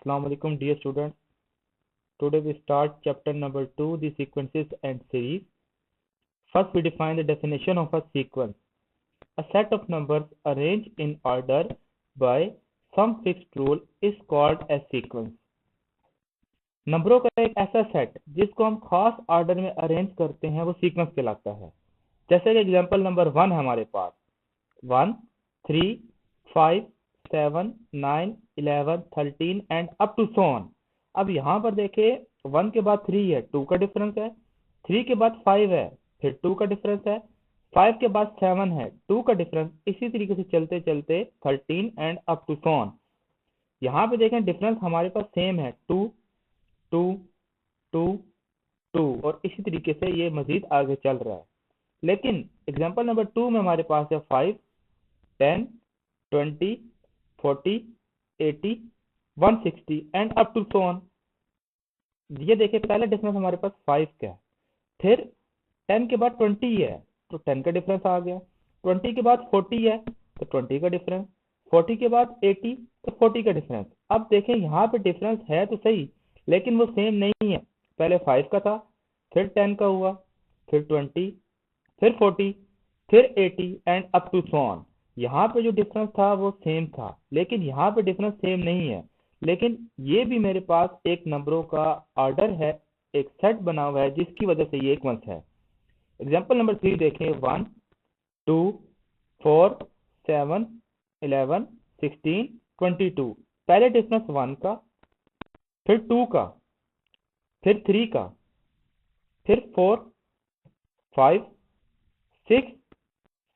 Assalamu alaikum dear students. Today we start chapter number 2, the sequences and series. First we define the definition of a sequence. A set of numbers arranged in order by some fixed rule is called a sequence. नंबरों का एक ऐसा set जिसको हम खास order में arrange करते हैं वो सीक्वेंस कहलाता है। जैसे कि एग्जांपल नंबर 1 हमारे पास 1, 3, 5, 7, 9, 11, 13 and up to so on. अब यहाँ पर देखे 1 के बाद 3 है, 2 का डिफरेंस है, 3 के बाद 5 है, फिर 2 का डिफरेंस है, 5 के बाद 7 है, 2 का डिफरेंस, इसी तरीके से चलते चलते 13 and up to so on. यहाँ पे देखें डिफरेंस हमारे पास सेम है 2 2 2 2 और इसी तरीके से ये मजीद आगे चल रहा है। लेकिन एग्जांपल नंबर 2 में हमारे पास है 5, 10, 20, 40, 80, 160 and up to so on. ये देखिए पहला डिफरेंस हमारे पास 5 का है, फिर 10 के बाद 20 है तो 10 का डिफरेंस आ गया, 20 के बाद 40 है तो 20 का डिफरेंस, 40 के बाद 80 तो 40 का डिफरेंस। अब देखें यहाँ पे डिफरेंस है तो सही लेकिन वो सेम नहीं है। पहले 5 का था, फिर 10 का हुआ, फिर 20, फिर 40, फिर 80 and up to so on. यहाँ पे जो डिफरेंस था वो सेम था लेकिन यहाँ पे डिफरेंस सेम नहीं है। लेकिन ये भी मेरे पास एक नंबरों का ऑर्डर है, एक सेट बना हुआ है जिसकी वजह से ये इक्वल्स है। एग्जांपल नंबर 3 देखें 1, 2, 4, 7, 11, 16, 22। पहले डिफरेंस 1 का, फिर 2 का, फिर 3 का, फिर 4, 5, 6,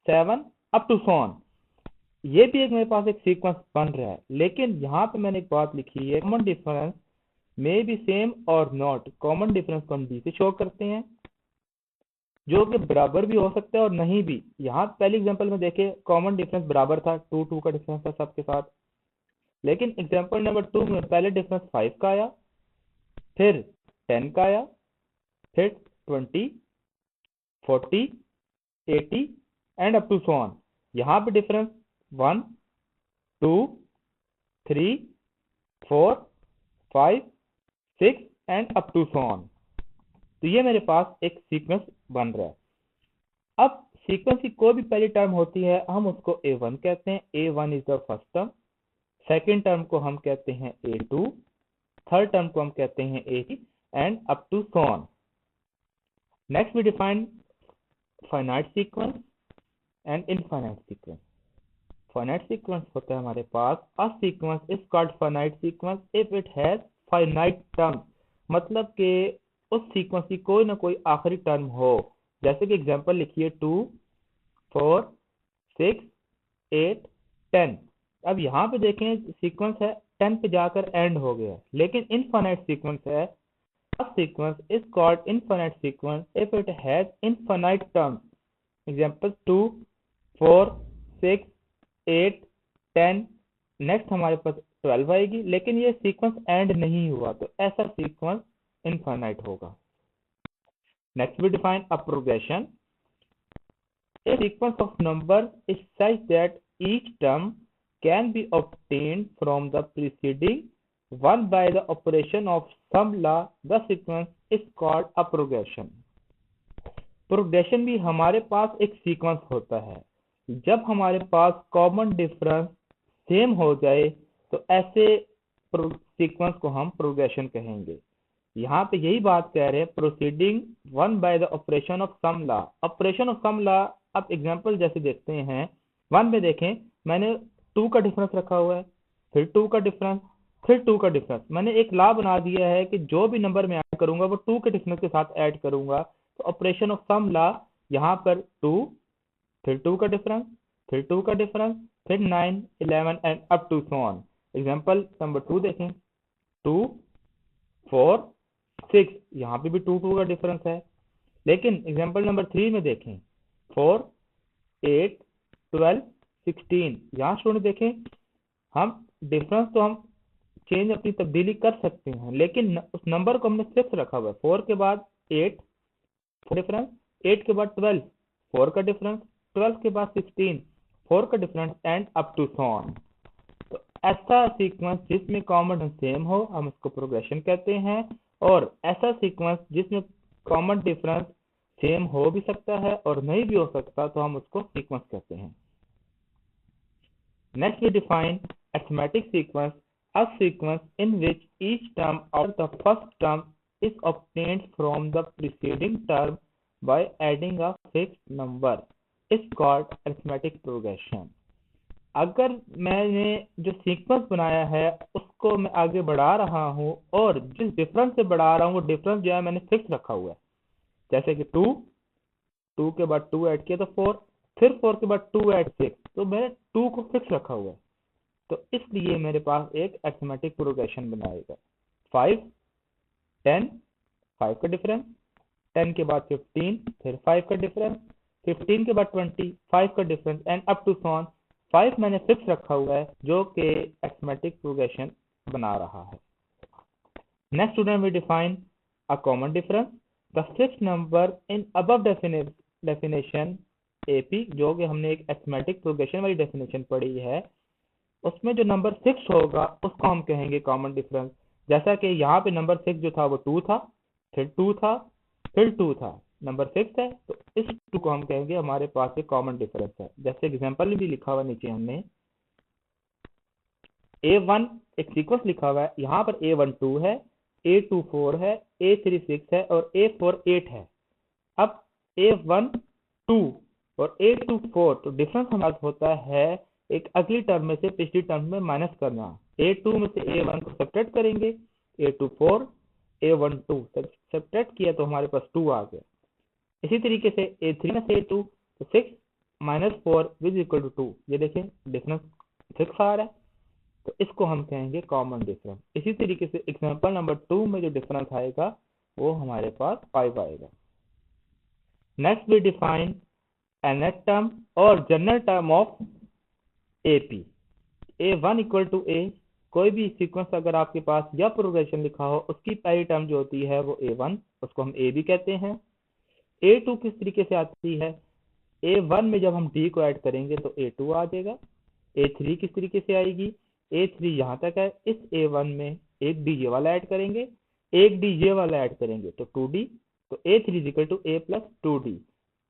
7 अप टू सो ऑन। ये भी एक मेरे पास एक सीक्वेंस बन रहा है लेकिन यहाँ पे मैंने एक बात लिखी है, common difference may be same और नॉट। कॉमन डिफरेंस को हम डी से शो करते हैं जो कि बराबर भी हो सकता है और नहीं भी। यहाँ पहले एग्जांपल में देखे कॉमन डिफरेंस बराबर था, 2 का डिफरेंस था सबके साथ। लेकिन एग्जांपल नंबर 2 में पहले डिफरेंस 5 का आया, फिर 10 का आया, फिर 20, 40, 80 and up to so on. यहाँ पे difference 1, 2, 3, 4, 5, 6 and up to so on. तो ये मेरे पास एक सीक्वेंस बन रहा है। अब सीक्वेंस की कोई भी पहली टर्म होती है हम उसको A1 कहते हैं। A1 is the first term, second term को हम कहते हैं A2, थर्ड टर्म को हम कहते हैं A3 and up to so on. Next we define finite sequence and infinite sequence. Finite sequence होता है हमारे पास a sequence is called finite sequence if it has finite term, मतलब कि उस सीक्वेंस की कोई ना कोई आखिरी टर्म हो। जैसे कि एग्जांपल लिखिए 2, 4, 6, 8, 10। अब यहाँ पे देखें सीक्वेंस है 10 पे जाकर एंड हो गया लेकिन इनफाइनाइट सीक्वेंस है। A sequence is called infinite sequence if it has infinite terms. Example 2, 4, 6, 8, 10। Next हमारे पास 12 आएगी लेकिन ये सीक्वेंस एंड नहीं हुआ तो ऐसा सीक्वेंस इनफाइनाइट होगा। Next we define a progression. A sequence of numbers is such that each term can be obtained from the preceding one by the operation of some law. The sequence is called a progression. Progression भी हमारे पास एक sequence होता है। जब हमारे पास common difference same हो जाए तो ऐसे सीक्वेंस को हम प्रोग्रेशन कहेंगे। यहाँ पे यही बात कह रहे हैं proceeding one by the operation of some law. Operation of some law अब एग्जांपल जैसे देखते हैं 1 में देखें मैंने 2 का डिफरेंस रखा हुआ है, फिर 2 का डिफरेंस, फिर 2 का डिफरेंस। मैंने एक लॉ बना दिया है कि जो भी नंबर मैं ऐड करूंगा वो 2 के डिफरेंस के साथ ऐड करूंगा। तो ऑपरेशन ऑफ सम लॉ यहाँ पर 2, फिर 2 का डिफरेंस, फिर 2 का डिफरेंस, फिर 9, 11 and up to so on. Example number 2 देखें 2, 4, 6। यहाँ पे भी 2 का डिफरेंस है। लेकिन एग्जांपल नंबर 3 में देखें 4, 8, 12, 16। यहाँ स्टूडेंट देखें हम डिफरेंस तो हम चेंज अपनी तब्दीली कर सकते हैं लेकिन उस नंबर को हमने फिक्स रखा हुआ है। 4 के बाद 8 डिफरेंस, 8 के बाद 12 4 का डिफरेंस, 12 के बाद 16 4 का difference and up to so on. तो ऐसा सीक्वेंस जिसमें कॉमन डिफरेंस सेम हो हम उसको प्रोग्रेशन कहते हैं, और ऐसा सीक्वेंस जिसमें कॉमन डिफरेंस सेम हो भी सकता है और नहीं भी हो सकता तो हम उसको सीक्वेंस कहते हैं। Next we define arithmetic sequence, a sequence in which each term of the first term is obtained from the preceding term by adding a fixed number is called arithmetic progression। अगर मैंने जो sequence बनाया है उसको मैं आगे बढ़ा रहा हूँ और जिस डिफरेंस से बढ़ा रहा हूँ वो डिफरेंस जो है मैंने फिक्स रखा हुआ है, जैसे कि 2 के बाद 2 ऐड किया तो 4, फिर 4 के बाद 2 ऐड 6, तो मैंने 2 को फिक्स रखा हुआ है, तो इसलिए मेरे पास एक अरिथमेटिक प्रोग्रेशन बनाएगा। 5 10 5 का डिफरेंस, 10 के बाद 15 फिर 5 का डिफरेंस, 15 के बाद 20 5 का difference and up to so on. 5 मैंने फिक्स रखा हुआ है जो कि अरिथमेटिक प्रोग्रेशन बना रहा है। Next student we define a common difference, the fixed number in above definition AP, जो कि हमने एक अरिथमेटिक प्रोग्रेशन वाली डेफिनेशन पढ़ी है, उसमें जो नंबर फिक्स होगा उसको हम कहेंगे कॉमन डिफरेंस। जैसा कि यहाँ पे नंबर 6 जो था वो 2 था, फिर 2 था, फिर 2 था, नंबर फिक्स है तो इस 2 को हम कहेंगे हमारे पास एक कॉमन डिफरेंस है। जैसे एग्जांपल में भी लिखा हुआ नीचे हमने A1 एक सीक्वेंस लिखा हुआ है, यहाँ पर A1 2 है, A2 4 है, A3 6 है और A4 8 है। अब A1 2 और A2 4, तो डिफरेंस हमारा होता है एक अगली टर्म में से पिछली टर्म में माइनस करना। A2 में से A1 को सब्ट्रैक्ट करेंगे, A2 4 A1 2 सब्ट्रैक्ट किया तो हमारे पास 2 आ गया। इसी तरीके से A3 में से A2 तो 6 माइनस 4 विज इक्वल टू 2, ये देखें डिफरेंस फिक्स आ रहा है, तो इसको हम कहेंगे कॉमन डिफरेंस। इसी तरीके से एग्जांपल नंबर 2 में जो डिफरेंस आएगा वो हमारे पास 5 आएगा। Next we define nth term और general term of AP। A1 equal to A, कोई भी सीक्वेंस अगर आपके पास या प्रोग्रेशन लिखा हो उसकी पहली टर्म जो होती है वो A1, उसको हम A भी कहते हैं। A2 किस तरीके से आती है, A1 में जब हम D को ऐड करेंगे तो A2 आ जाएगा। A3 किस तरीके से आएगी, A3 यहाँ तक है, इस A1 में एक D ये वाला ऐड करेंगे, एक D ये वाला ऐड करेंगे तो 2D, तो A3 is equal to A plus 2D।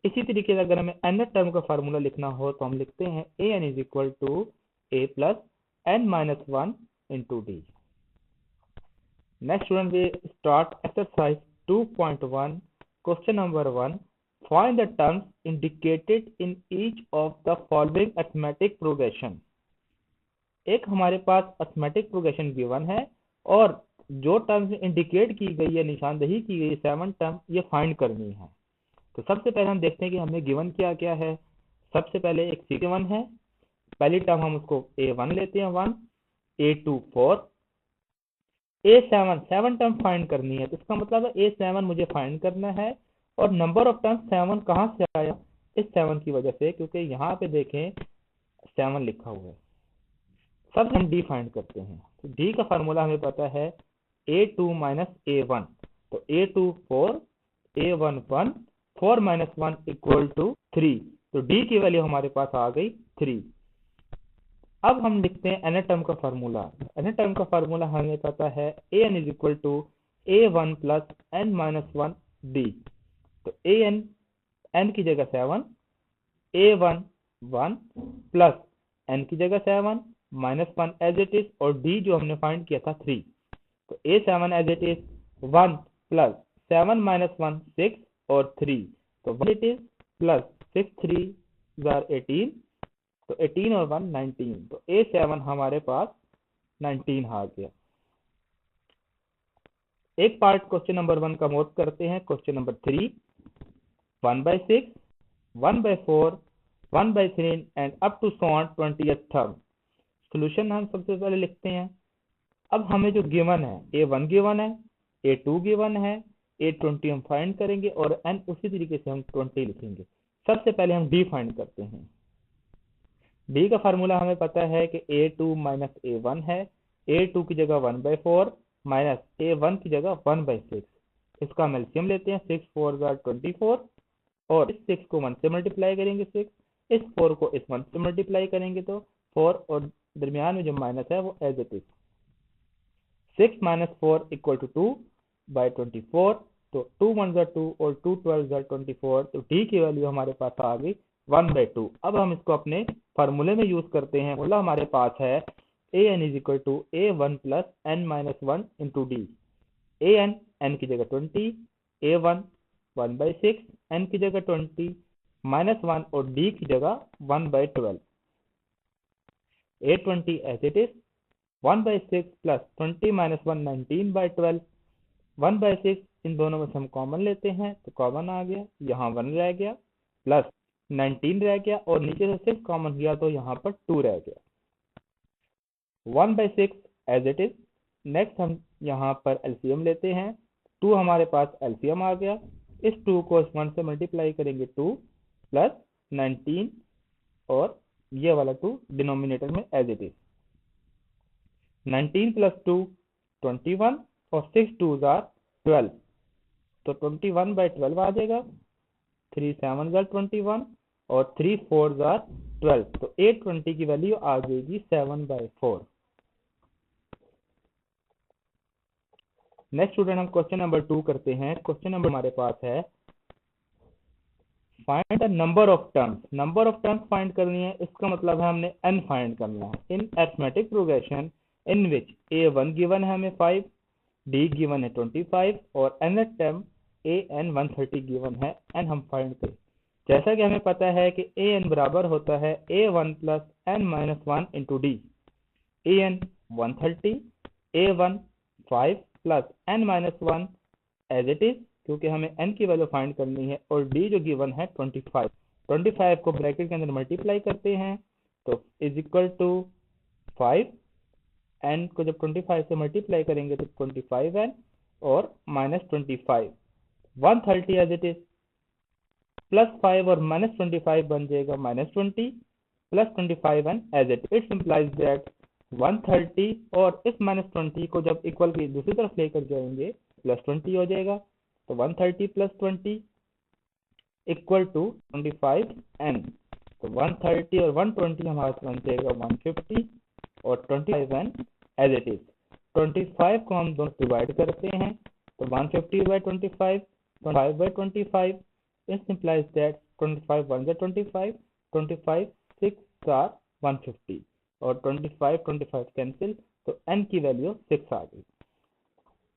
इसी तरीके से अगर हमें nth टर्म का फार्मूला लिखना हो तो हम लिखते हैं an is equal to A plus n minus 1 into D। Next student we start exercise 2.1, question number 1, find the terms indicated in each of the following arithmetic progression. एक हमारे पास arithmetic progression given है और जो terms indicate की गई है, निशानदेही की गई 7 टर्म, ये फाइंड करनी है। तो सबसे पहले हम देखते हैं कि हमें गिवन क्या क्या है। सबसे पहले एक C1 है, पहली टर्म हम उसको A1 लेते हैं 1, A2 4, A7 7 टर्म फाइंड करनी है, तो इसका मतलब है A7 मुझे फाइंड करना है। और नंबर ऑफ टर्म 7 कहाँ से आया, इस 7 की वजह से, क्योंकि यहाँ पे देखें 7 लिखा हुआ है। सब हम D फाइंड करते हैं, तो D का फार्मूला हमें पता है A2 माइनस A1, तो A2 4, A1 1, 4 minus 1 equal to 3, तो D की वैल्यू हमारे पास आ गई 3। अब हम लिखते हैं nth टर्म का फार्मूला। nth टर्म का फार्मूला हमें पता है an is equal to A1 plus n minus 1 D, तो n की जगह 7, A1 1 प्लस n की जगह 7 माइनस 1 एज इट इज, और D जो हमने फाइंड किया था 3, तो A7 as it is 1 plus 7 minus 1 6 और 3, तो 1 इट इज प्लस 6 3 18, तो 18 और 1 19, तो A7 हमारे पास 19 आ गया। एक पार्ट क्वेश्चन नंबर 1 का नोट करते हैं। Question number 3, 1/6, 1/4, 1/3 and up to so on 20th term. Solution हम सबसे पहले लिखते हैं। अब हमें जो गिवन है A1 गिवन है, A2 गिवन है, A20 हम फाइंड करेंगे और n उसी तरीके से हम 20 लिखेंगे। सबसे पहले हम D फाइंड करते हैं। D का फार्मूला हमें पता है कि A2 माइनस A1 है, A2 की जगह 1/4 माइनस A1 की जगह 1/6, इसका हम एलसीएम लेते हैं, 6 4 24, और इस 6 को 1 से मल्टीप्लाई करेंगे 6, इस 4 को इस 1 से मल्टीप्लाई करेंगे तो 4 और दरमियान में जो माइनस है वो एज इट इज। 6 - 4 = 2/24, तो 2 × 1 = 2 और 2 × 12 = 24, तो d की वैल्यू हमारे पास आ गई 1/2। अब हम इसको अपने फार्मूले में यूज करते हैं। फार्मूला हमारे पास है an = a1 + n - 1 × d। an n की जगह 20, a1 1/6, n की जगह 20, -1 और d की जगह 1/12। 820 as it is, 1/6 + 20 - 1 19/12। 1/6 इन दोनों में से हम कॉमन लेते हैं तो कॉमन आ गया, यहाँ 1 रह गया, प्लस 19 रह गया और नीचे से 6 कॉमन किया तो यहाँ पर 2 रह गया। 1/6 as it is। नेक्स्ट हम यहाँ पर एलसीएम लेते हैं। 2 हमारे पास एलसीएम आ गया। इस 2 को इस 1 से मल्टीप्लाई करेंगे 2 प्लस 19 और ये वाला 2 डिनोमिनेटर में एज इट इज। 19 + 2 21 और 6 2s are 12, तो 21/12 आ जाएगा। 3 7s are 21 और 3 4s are 12, तो 820 की वैल्यू आ जाएगी 7/4। नेक्स्ट स्टूडेंट हम क्वेश्चन नंबर 2 करते हैं। क्वेश्चन नंबर हमारे पास है find the number of terms. Number of terms find करनी है, इसका मतलब है हमने n फाइंड करना है in arithmetic progression in which a1 given है हमें 5, d गिवन है 25 और nth टर्म an 130 गिवन है, n हम फाइंड करें। जैसा कि हमें पता है कि an बराबर होता है a1 + n - 1 × d। an 130, a1 5 + n - 1 as it is, क्योंकि हमें n की वैल्यू फाइंड करनी है और d जो गिवन है 25। 25 को ब्रैकेट के अंदर मल्टीप्लाई करते हैं तो इज इक्वल टू 5, n को जब 25 से मल्टीप्लाई करेंगे तो 25n और -25, 130 एज इट इज, +5 और -25 बन जाएगा -20 + 25n as it implies that 130 और इस -20 को जब इक्वल की दूसरी तरफ लेकर जाएंगे +20 हो जाएगा, तो 130 + 20 = 25n, तो 130 और 120 हमारे पास बन जाएगा 150 और 25n एज इट इज। 25 को हम दोनों डिवाइड करते हैं तो 150/25, 25/25, this implies that 25 1s are 25, 25 6s are 150 और 25 25 कैंसिल, तो n की वैल्यू 6 आ गई।